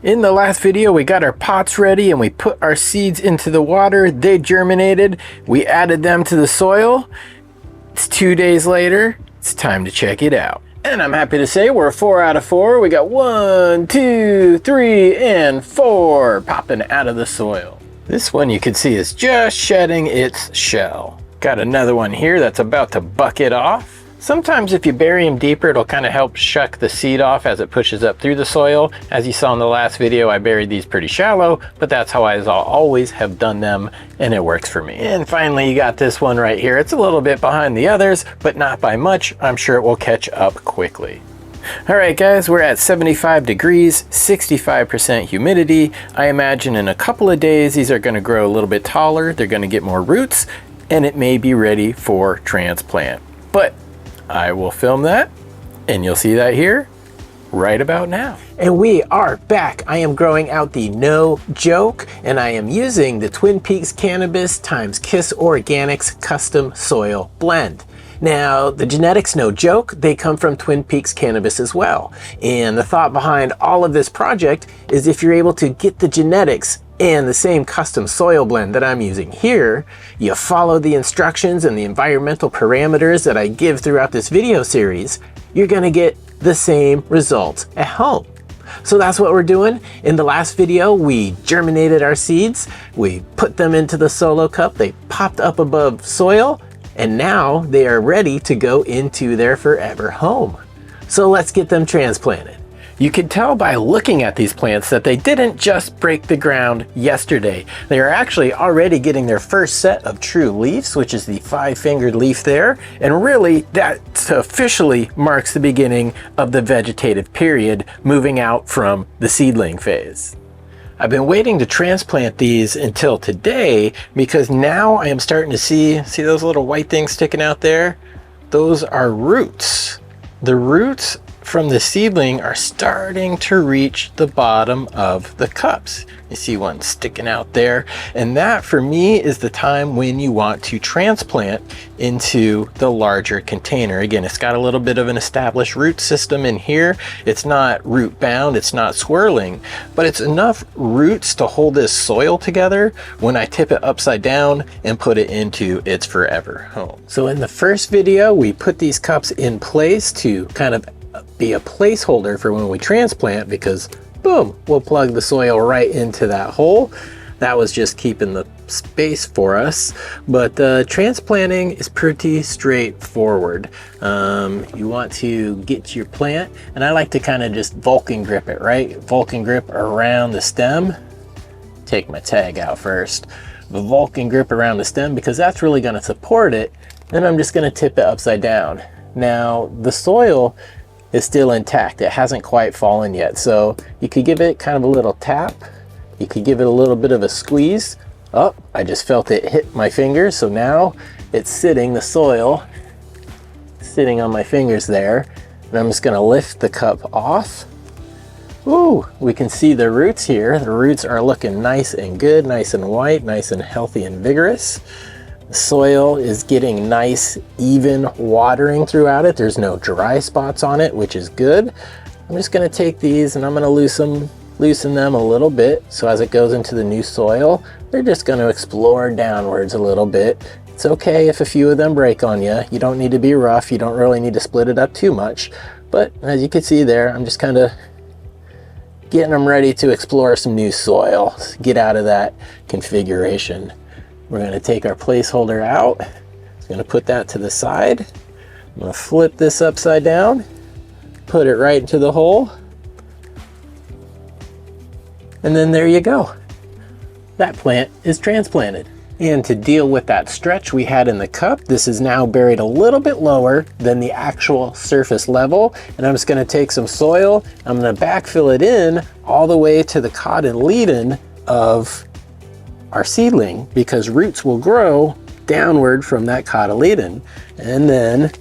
In the last video, we got our pots ready and we put our seeds into the water. They germinated. We added them to the soil. It's 2 days later. It's time to check it out. And I'm happy to say we're 4 out of 4. We got 1, 2, 3, and 4 popping out of the soil. This one you can see is just shedding its shell. Got another one here that's about to bucket off. Sometimes if you bury them deeper, it'll kind of help shuck the seed off as it pushes up through the soil. As you saw in the last video, I buried these pretty shallow, but that's how I always have done them, and it works for me. And finally, you got this one right here. It's a little bit behind the others, but not by much. I'm sure it will catch up quickly. All right, guys, we're at 75 degrees, 65% humidity. I imagine in a couple of days, these are gonna grow a little bit taller. They're gonna get more roots, and it may be ready for transplant. But I will film that and you'll see that here right about now. And we are back. I am growing out the No Joke and I am using the Twin Peaks Cannabis times KIS Organics custom soil blend. Now, the genetics, no joke, they come from Twin Peaks Cannabis as well. And the thought behind all of this project is if you're able to get the genetics and the same custom soil blend that I'm using here, you follow the instructions and the environmental parameters that I give throughout this video series, you're gonna get the same results at home. So that's what we're doing. In the last video, we germinated our seeds, we put them into the solo cup, they popped up above soil, and now they are ready to go into their forever home. So let's get them transplanted. You can tell by looking at these plants that they didn't just break the ground yesterday. They are actually already getting their first set of true leaves, which is the 5-fingered leaf there. And really, that officially marks the beginning of the vegetative period, moving out from the seedling phase. I've been waiting to transplant these until today because now I am starting to see those little white things sticking out there? Those are roots. The roots from the seedling are starting to reach the bottom of the cups. You see one sticking out there, and that for me is the time when you want to transplant into the larger container. Again, it's got a little bit of an established root system in here. It's not root bound, it's not swirling, but it's enough roots to hold this soil together when I tip it upside down and put it into its forever home. So in the first video, we put these cups in place to kind of be a placeholder for when we transplant, because boom, we'll plug the soil right into that hole. That was just keeping the space for us, but transplanting is pretty straightforward. You want to get your plant, and I like to kind of just Vulcan grip it, right? Vulcan grip around the stem. Take my tag out first. The Vulcan grip around the stem, because that's really going to support it. Then I'm just going to tip it upside down. Now the soil is still intact. It hasn't quite fallen yet. So you could give it kind of a little tap. You could give it a little bit of a squeeze. Oh, I just felt it hit my fingers. So now it's sitting, the soil sitting on my fingers there. And I'm just gonna lift the cup off. Ooh, we can see the roots here. The roots are looking nice and good, nice and white, nice and healthy and vigorous. The soil is getting nice, even watering throughout it. There's no dry spots on it, which is good. I'm just gonna take these and I'm gonna loosen them a little bit. So as it goes into the new soil, they're just gonna explore downwards a little bit. It's okay if a few of them break on you. You don't need to be rough. You don't really need to split it up too much. But as you can see there, I'm just kind of getting them ready to explore some new soil, get out of that configuration. We're going to take our placeholder out. I'm going to put that to the side. I'm going to flip this upside down, put it right into the hole, and then there you go. That plant is transplanted. And to deal with that stretch we had in the cup, this is now buried a little bit lower than the actual surface level. And I'm just going to take some soil, I'm going to backfill it in all the way to the cotyledon of our seedling, because roots will grow downward from that cotyledon. And then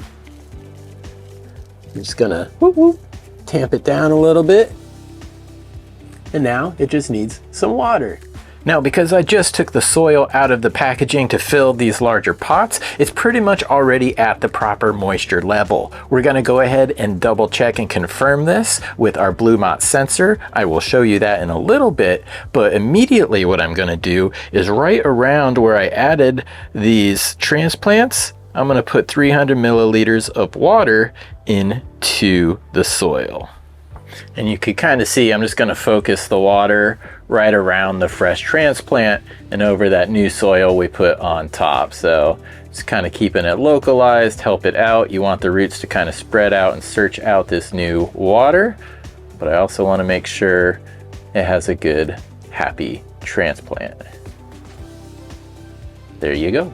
I'm just gonna tamp it down a little bit. And now it just needs some water. Now, because I just took the soil out of the packaging to fill these larger pots, it's pretty much already at the proper moisture level. We're going to go ahead and double check and confirm this with our Blue Mott sensor. I will show you that in a little bit, but immediately what I'm going to do is right around where I added these transplants, I'm going to put 300 milliliters of water into the soil. And you could kind of see, I'm just going to focus the water right around the fresh transplant and over that new soil we put on top. So just kind of keeping it localized, help it out. You want the roots to kind of spread out and search out this new water, but I also want to make sure it has a good, happy transplant. There you go.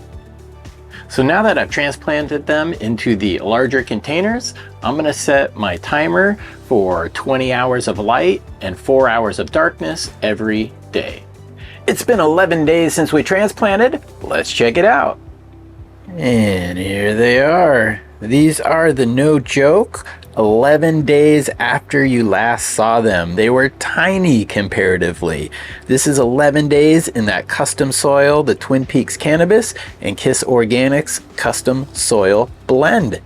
So now that I've transplanted them into the larger containers, I'm going to set my timer for 20 hours of light and 4 hours of darkness every day. It's been 11 days since we transplanted. Let's check it out. And here they are. These are the no joke 11 days after you last saw them. They were tiny comparatively. This is 11 days in that custom soil, the Twin Peaks Cannabis and KIS Organics custom soil blend.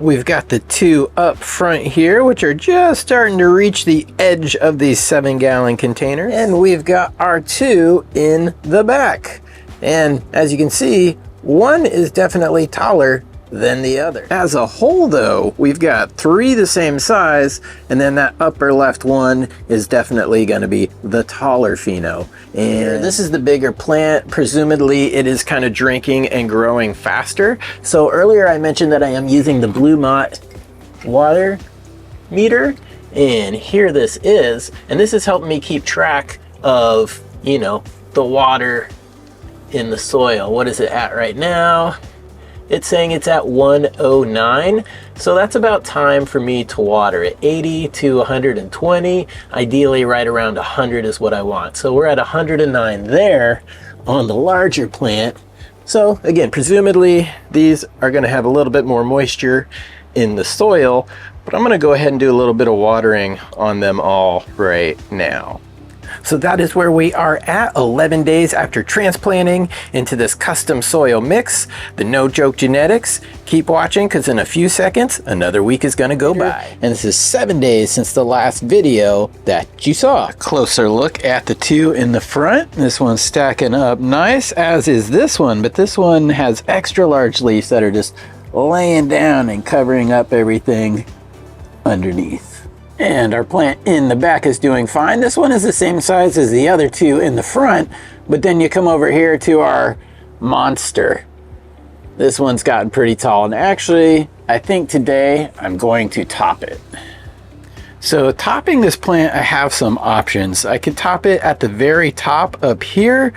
We've got the two up front here, which are just starting to reach the edge of these 7-gallon containers. And we've got our two in the back. And as you can see, one is definitely taller than the other. As a whole though, we've got 3 the same size, and then that upper left one is definitely going to be the taller pheno. And this is the bigger plant. Presumably it is kind of drinking and growing faster. So earlier I mentioned that I am using the Blue Mott water meter, and here this is, and this is helping me keep track of, you know, the water in the soil. What is it at right now? It's saying it's at 109, so that's about time for me to water it. 80 to 120, ideally right around 100 is what I want. So we're at 109 there on the larger plant. So again, presumably these are going to have a little bit more moisture in the soil, but I'm going to go ahead and do a little bit of watering on them all right now. So that is where we are at 11 days after transplanting into this custom soil mix, the No Joke genetics. Keep watching, because in a few seconds, another week is going to go by. And this is 7 days since the last video that you saw. Closer look at the two in the front. This one's stacking up nice, as is this one, but this one has extra large leaves that are just laying down and covering up everything underneath. And our plant in the back is doing fine. This one is the same size as the other two in the front, but then you come over here to our monster. This one's gotten pretty tall, and actually, I think today I'm going to top it. So topping this plant, I have some options. I could top it at the very top up here,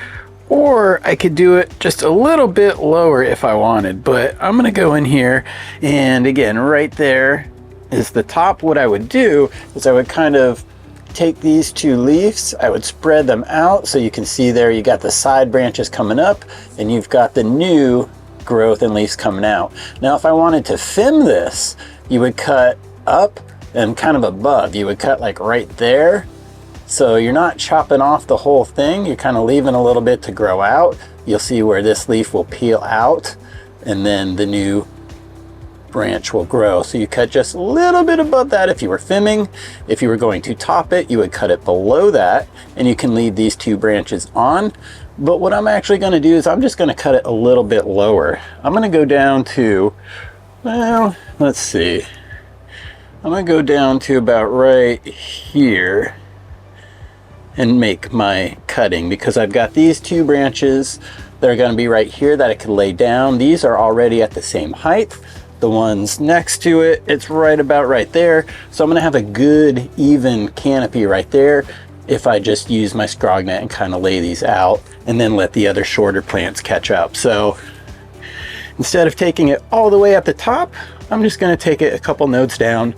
or I could do it just a little bit lower if I wanted, but I'm gonna go in here, and again, right there is the top. What I would do is I would kind of take these two leaves, I would spread them out, so you can see there you got the side branches coming up and you've got the new growth and leaves coming out. Now if I wanted to thin this, you would cut up and kind of above. You would cut like right there, so you're not chopping off the whole thing, you're kind of leaving a little bit to grow out. You'll see where this leaf will peel out and then the new branch will grow. So you cut just a little bit above that if you were thinning. If you were going to top it, you would cut it below that, and you can leave these two branches on. But what I'm actually going to do is I'm just going to cut it a little bit lower. I'm going to go down to, well, let's see. I'm going to go down to about right here and make my cutting, because I've got these two branches that are going to be right here that I can lay down. These are already at the same height. The ones next to it, it's right about right there. So I'm gonna have a good even canopy right there if I just use my scrog net and kind of lay these out and then let the other shorter plants catch up. So instead of taking it all the way at the top, I'm just gonna take it a couple nodes down,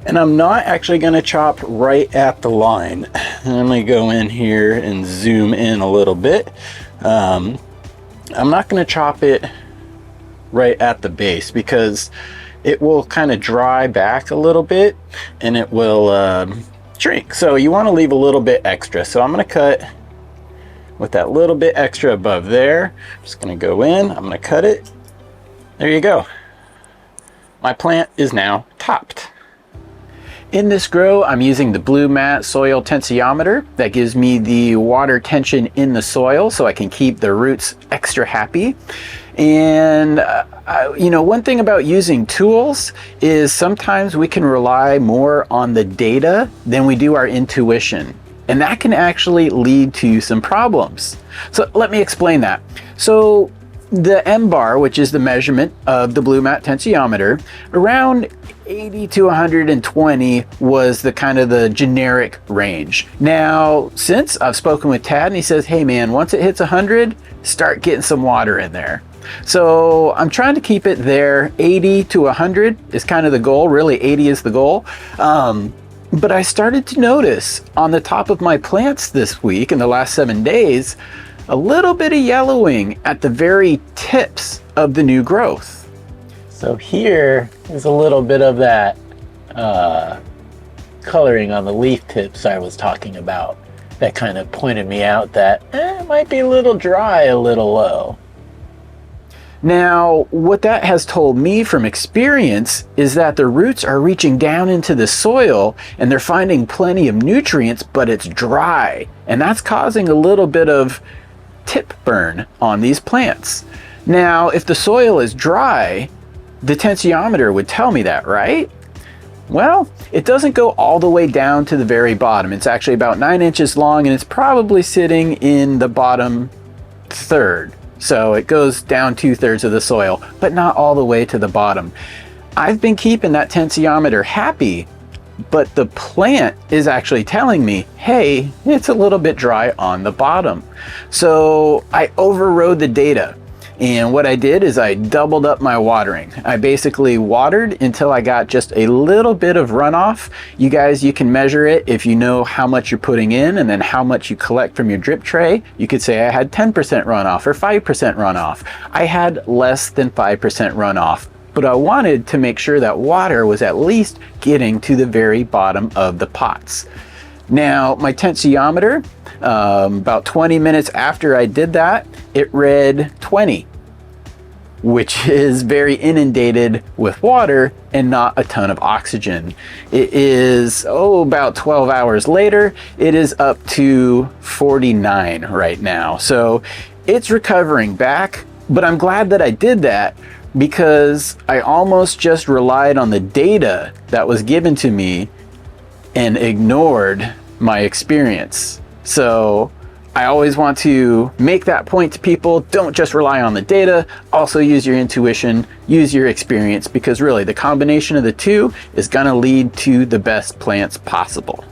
and I'm not actually gonna chop right at the line. I'm gonna go in here and zoom in a little bit. I'm not gonna chop it right at the base, because it will kind of dry back a little bit and it will shrink. So you want to leave a little bit extra. So I'm going to cut with that little bit extra above there. Just gonna go in, I'm gonna cut it. There you go. My plant is now topped. In this grow, I'm using the Blue Mat soil tensiometer that gives me the water tension in the soil so I can keep the roots extra happy. And you know, one thing about using tools is sometimes we can rely more on the data than we do our intuition. And that can actually lead to some problems. So let me explain that. So the M bar, which is the measurement of the Blue Mat tensiometer, around 80 to 120 was the kind of the generic range. Now, since I've spoken with Tad and he says, hey man, once it hits 100, start getting some water in there. So I'm trying to keep it there. 80 to 100 is kind of the goal. Really, 80 is the goal. But I started to notice on the top of my plants this week, in the last 7 days, a little bit of yellowing at the very tips of the new growth. So here is a little bit of that coloring on the leaf tips I was talking about that kind of pointed me out that it might be a little dry, a little low. Now, what that has told me from experience is that the roots are reaching down into the soil and they're finding plenty of nutrients, but it's dry. And that's causing a little bit of tip burn on these plants. Now, if the soil is dry, the tensiometer would tell me that, right? Well, it doesn't go all the way down to the very bottom. It's actually about 9 inches long and it's probably sitting in the bottom third. So it goes down 2/3 of the soil, but not all the way to the bottom. I've been keeping that tensiometer happy, but the plant is actually telling me, hey, it's a little bit dry on the bottom. So I overrode the data. And what I did is I doubled up my watering. I basically watered until I got just a little bit of runoff. You guys, you can measure it if you know how much you're putting in and then how much you collect from your drip tray. You could say I had 10% runoff or 5% runoff. I had less than 5% runoff, but I wanted to make sure that water was at least getting to the very bottom of the pots. Now, my tensiometer, about 20 minutes after I did that, it read 20, which is very inundated with water and not a ton of oxygen. It is, about 12 hours later, it is up to 49 right now. So it's recovering back, but I'm glad that I did that because I almost just relied on the data that was given to me and ignored my experience. So I always want to make that point to people. Don't just rely on the data, also use your intuition, use your experience, because really the combination of the two is gonna lead to the best plants possible.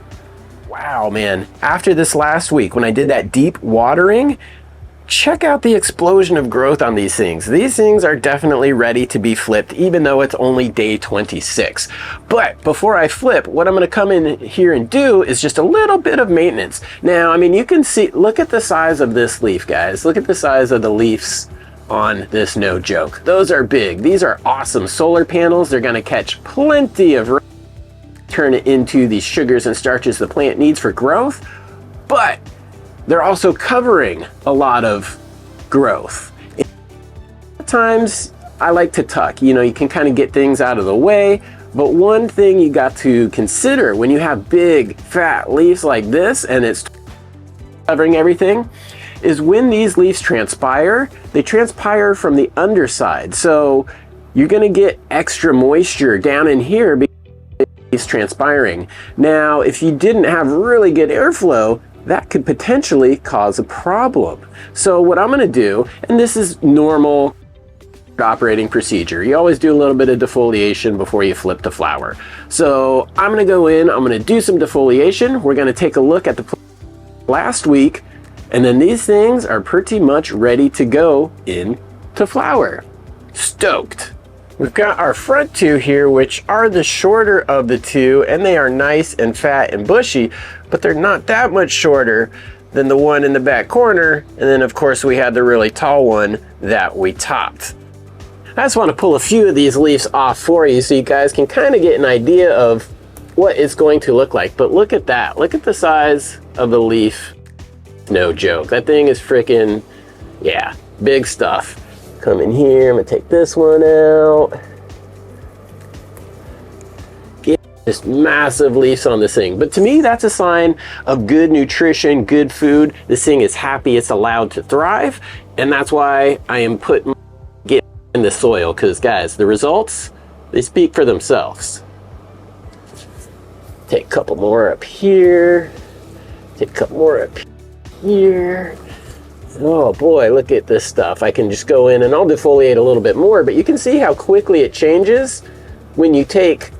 Wow, man. After this last week, when I did that deep watering, check out the explosion of growth on these things. These things are definitely ready to be flipped, even though it's only day 26. But before I flip, what I'm gonna come in here and do is just a little bit of maintenance. Now, I mean, you can see, look at the size of this leaf, guys. Look at the size of the leaves on this, no joke. Those are big. These are awesome solar panels. They're gonna catch plenty of rain, turn it into the sugars and starches the plant needs for growth, but they're also covering a lot of growth. Sometimes I like to tuck, you know, you can kind of get things out of the way, but one thing you got to consider when you have big fat leaves like this and it's covering everything is when these leaves transpire, they transpire from the underside. So you're gonna get extra moisture down in here because it's transpiring. Now, if you didn't have really good airflow, that could potentially cause a problem. So what I'm gonna do, and this is normal operating procedure, you always do a little bit of defoliation before you flip the flower. So I'm gonna go in, I'm gonna do some defoliation. We're gonna take a look at the last week, and then these things are pretty much ready to go into flower. Stoked. We've got our front two here, which are the shorter of the two, and they are nice and fat and bushy, but they're not that much shorter than the one in the back corner. And then of course we had the really tall one that we topped. I just want to pull a few of these leaves off for you so you guys can kind of get an idea of what it's going to look like. But look at that, look at the size of the leaf No joke. That thing is freaking, yeah, big stuff. Come in here, I'm gonna take this one out. Just massive leaves on this thing. But to me, that's a sign of good nutrition, good food. This thing is happy, it's allowed to thrive. And that's why I am putting it in the soil, because guys, the results, they speak for themselves. Take a couple more up here. Take a couple more up here. Oh boy, look at this stuff. I can just go in and I'll defoliate a little bit more, but you can see how quickly it changes when you take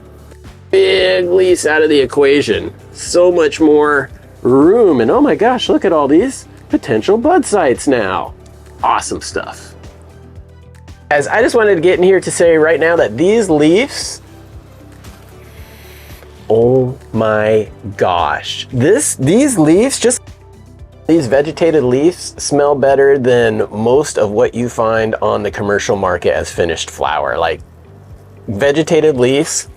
big leaves out of the equation. So much more room, and oh my gosh, look at all these potential bud sites now. Awesome stuff. Guys, I just wanted to get in here to say right now that these leaves, oh my gosh, these leaves, just these vegetated leaves, smell better than most of what you find on the commercial market as finished flower. Like vegetated leaves,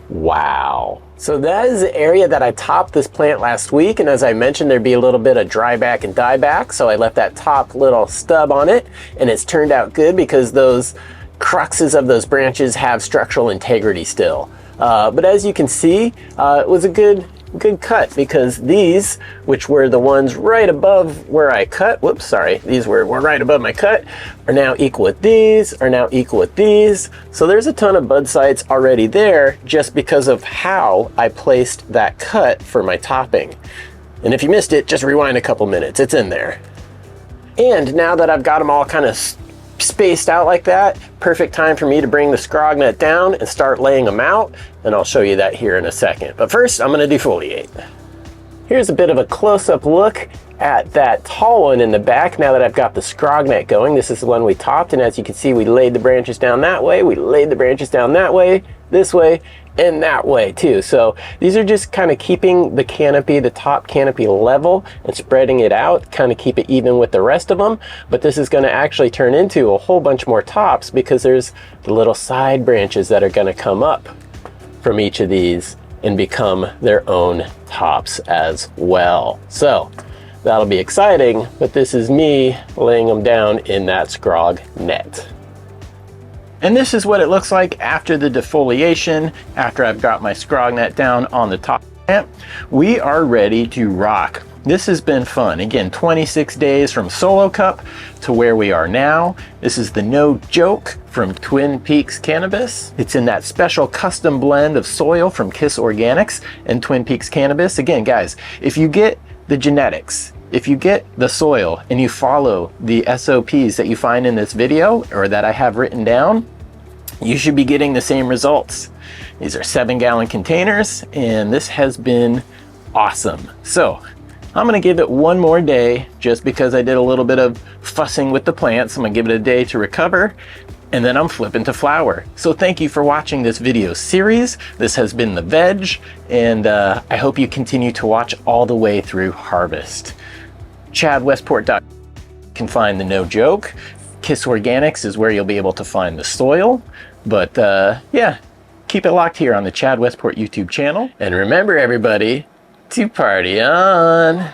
wow. So that is the area that I topped this plant last week, and as I mentioned, there'd be a little bit of dry back and die back, so I left that top little stub on it, and it's turned out good because those cruxes of those branches have structural integrity still. But as you can see, it was a good cut, because these, which were the ones right above where I cut, whoops, sorry, these were right above my cut, are now equal with these, are now equal with these. So there's a ton of bud sites already there just because of how I placed that cut for my topping. And if you missed it, just rewind a couple minutes, it's in there. And now that I've got them all kind of spaced out like that, perfect time for me to bring the scrog net down and start laying them out, and I'll show you that here in a second. But first, I'm going to defoliate. Here's a bit of a close-up look at that tall one in the back now that I've got the scrog net going. This is the one we topped, and as you can see, we laid the branches down that way, we laid the branches down that way, this way, and that way too. So these are just kind of keeping the canopy, the top canopy level, and spreading it out, kind of keep it even with the rest of them. But this is going to actually turn into a whole bunch more tops, because there's the little side branches that are going to come up from each of these and become their own tops as well. So that'll be exciting, but this is me laying them down in that scrog net. And this is what it looks like after the defoliation, after I've got my scrog net down on the top plant. We are ready to rock. This has been fun. Again, 26 days from solo cup to where we are now. This is the No Joke from Twin Peaks Cannabis. It's in that special custom blend of soil from KIS Organics and Twin Peaks Cannabis. Again, guys, if you get the genetics, if you get the soil and you follow the SOPs that you find in this video or that I have written down, you should be getting the same results. These are 7-gallon containers, and this has been awesome. So I'm gonna give it one more day just because I did a little bit of fussing with the plants. I'm gonna give it a day to recover, and then I'm flipping to flower. So thank you for watching this video series. This has been The Veg, and I hope you continue to watch all the way through harvest. ChadWestport.com can find the No Joke. KIS Organics is where you'll be able to find the soil. But yeah, keep it locked here on the Chad Westport YouTube channel. And remember, everybody, to party on.